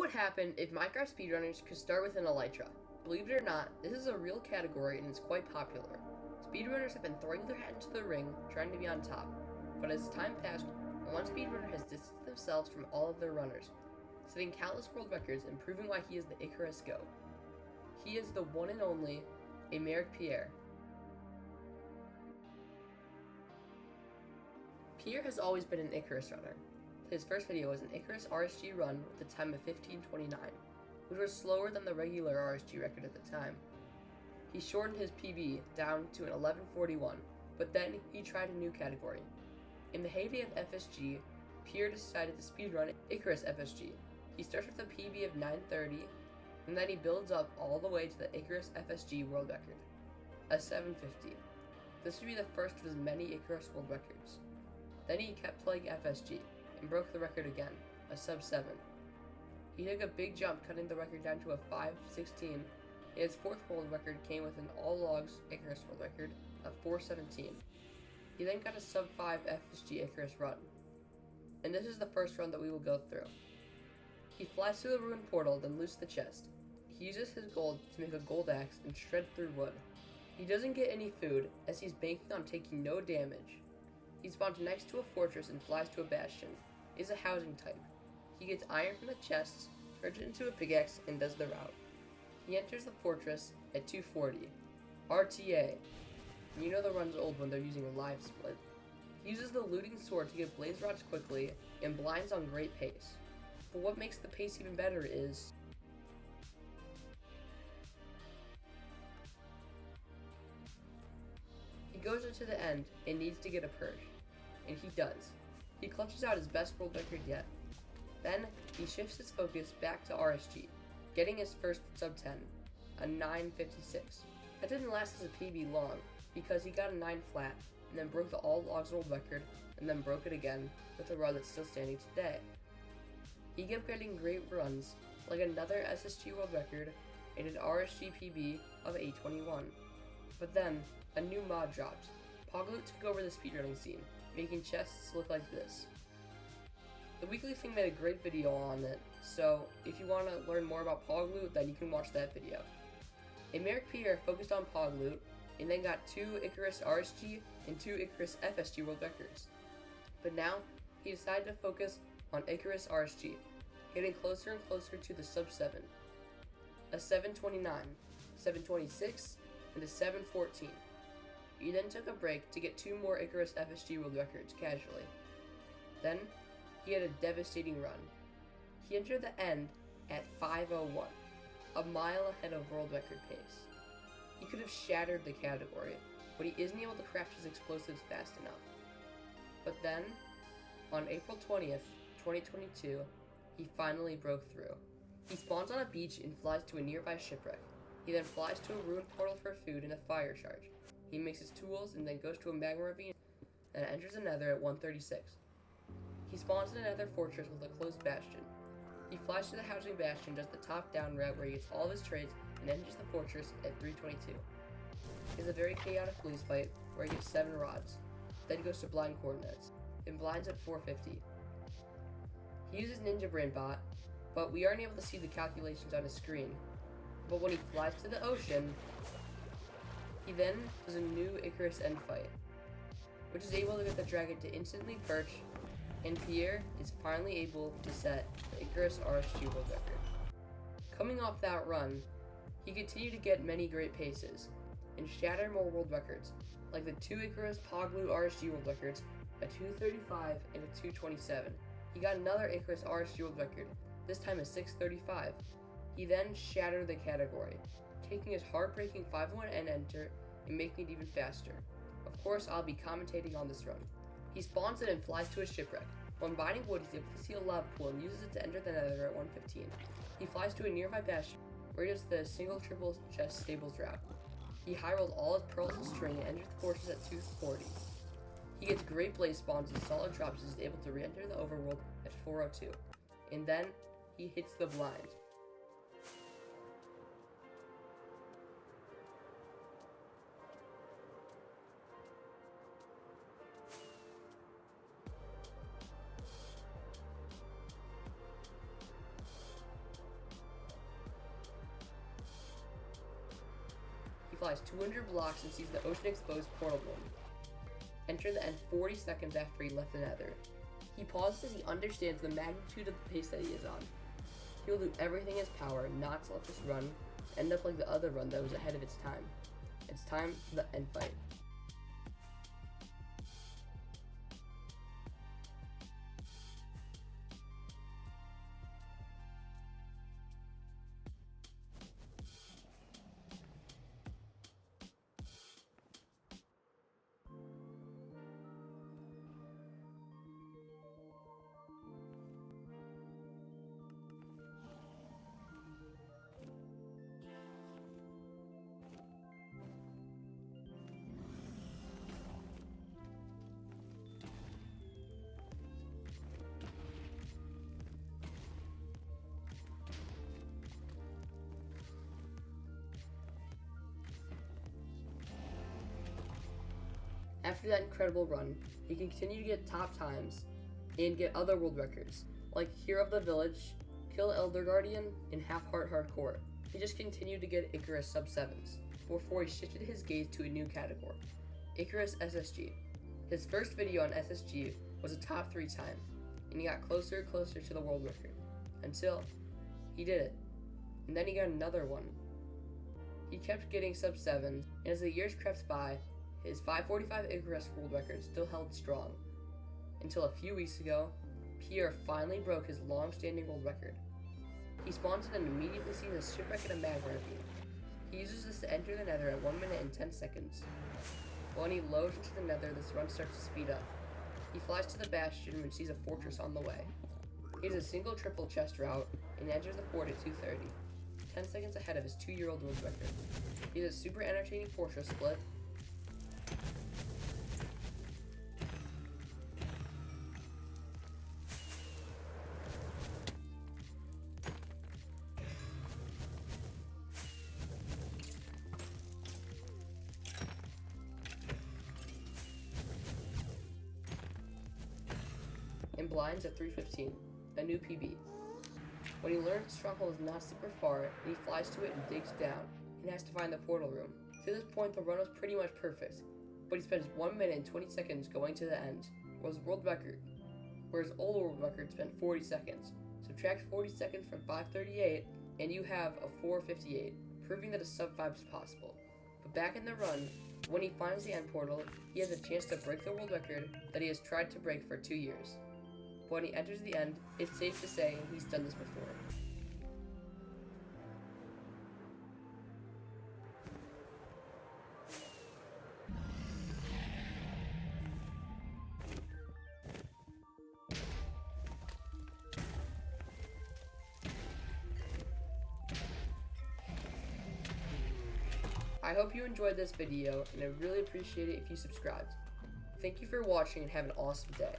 would happen if Minecraft speedrunners could start with an elytra. Believe it or not, this is a real category and it's quite popular. Speedrunners have been throwing their hat into the ring, trying to be on top. But as time passed, one speedrunner has distanced themselves from all of their runners, setting countless world records and proving why he is the Icarus GOAT. He is the one and only Pierre. Pierre has always been an Icarus runner. His first video was an Icarus RSG run with a time of 15:29, which was slower than the regular RSG record at the time. He shortened his PB down to an 11:41, but then he tried a new category. In the heyday of FSG, Pierre decided to speedrun Icarus FSG. He starts with a PB of 9:30, and then he builds up all the way to the Icarus FSG world record, a 7:50. This would be the first of his many Icarus world records. Then he kept playing FSG, and broke the record again, a sub-7. He took a big jump, cutting the record down to a 5:16, and his fourth world record came with an all-logs Icarus world record of 4:17. He then got a sub-5 FSG Icarus run. And this is the first run that we will go through. He flies through the ruined portal, then loots the chest. He uses his gold to make a gold axe and shred through wood. He doesn't get any food, as he's banking on taking no damage. He spawns next to a fortress and flies to a bastion. Is a housing type. He gets iron from the chests, turns it into a pickaxe, and does the route. He enters the fortress at 2:40. RTA. You know the run's old when they're using a live split. He uses the looting sword to get blaze rods quickly and blinds on great pace. But what makes the pace even better is he goes into the end and needs to get a purge, and he does. He clutches out his best world record yet. Then, he shifts his focus back to RSG, getting his first sub-10, a 9:56. That didn't last as a PB long, because he got a 9 flat, and then broke the all-logs world record, and then broke it again with a run that's still standing today. He kept getting great runs, like another SSG world record, and an RSG PB of 8:21. But then, a new mod dropped. Pogloot took over the speedrunning scene, making chests look like this. The Weekly Thing made a great video on it, so if you want to learn more about Pogloot, then you can watch that video. Pierre focused on Pogloot, and then got 2 Icarus RSG and 2 Icarus FSG world records. But now, he decided to focus on Icarus RSG, getting closer and closer to the sub-7. A 7:29, 7:26, and a 7:14. He then took a break to get 2 more Icarus FSG world records casually. Then, he had a devastating run. He entered the end at 5:01, a mile ahead of world record pace. He could have shattered the category, but he isn't able to craft his explosives fast enough. But then, on April 20th, 2022, he finally broke through. He spawns on a beach and flies to a nearby shipwreck. He then flies to a ruined portal for food and a fire charge. He makes his tools and then goes to a magma ravine and enters a nether at 1:36. He spawns in another fortress with a closed bastion. He flies to the housing bastion, does the top-down route where he gets all of his trades, and enters the fortress at 3:22. He has a very chaotic blaze fight where he gets 7 rods, then goes to blind coordinates, and blinds at 4:50. He uses Ninja Brain Bot, but we aren't able to see the calculations on his screen. But when he flies to the ocean, he then does a new Icarus end fight, which is able to get the dragon to instantly perch, and Pierre is finally able to set the Icarus RSG world record. Coming off that run, he continued to get many great paces, and shatter more world records, like the 2 Icarus Pogloot RSG world records, a 2:35 and a 2:27. He got another Icarus RSG world record, this time a 6:35. He then shattered the category, taking his heartbreaking 5:1 end enter and making it even faster. Of course, I'll be commentating on this run. He spawns it and flies to a shipwreck. When binding wood, he's able to see a lava pool and uses it to enter the nether at 1:15. He flies to a nearby bastion, where he does the single-triple chest stables route. He high rolls all his pearls and string and enters the fortress at 2:40. He gets great blaze spawns and solid drops and is able to re-enter the overworld at 4:02. And then, he hits the blind. flies 200 blocks and sees the ocean exposed portal room. Enter the end 40 seconds after he left the nether. He pauses as he understands the magnitude of the pace that he is on. He will do everything in his power not to let this run end up like the other run that was ahead of its time. It's time for the end fight. After that incredible run, he can continue to get top times and get other world records, like Hero of the Village, Kill Elder Guardian, and Half Heart Hardcore. He just continued to get Icarus sub-7s, before he shifted his gaze to a new category, Icarus SSG. His first video on SSG was a top 3 time, and he got closer and closer to the world record, until he did it, and then he got another one. He kept getting sub-7s, and as the years crept by, his 545 Icarus world record still held strong, until a few weeks ago, Pierre finally broke his long-standing world record. He spawns in and immediately sees a shipwreck and a magma beam. He uses this to enter the nether at 1 minute and 10 seconds. When he loads into the nether, this run starts to speed up. He flies to the bastion and sees a fortress on the way. He has a single triple chest route and enters the fort at 2:30, 10 seconds ahead of his 2-year-old world record. He has a super entertaining fortress split, and blinds at 3:15, a new PB. When he learns the stronghold is not super far, he flies to it and digs down, and has to find the portal room. To this point, the run was pretty much perfect, but he spends 1 minute and 20 seconds going to the end, where his world record, where his old world record spent 40 seconds. Subtract 40 seconds from 5:38, and you have a 4:58, proving that a sub-5 is possible. But back in the run, when he finds the end portal, he has a chance to break the world record that he has tried to break for 2 years. But when he enters the end, it's safe to say he's done this before. I hope you enjoyed this video, and I really appreciate it if you subscribed. Thank you for watching and have an awesome day.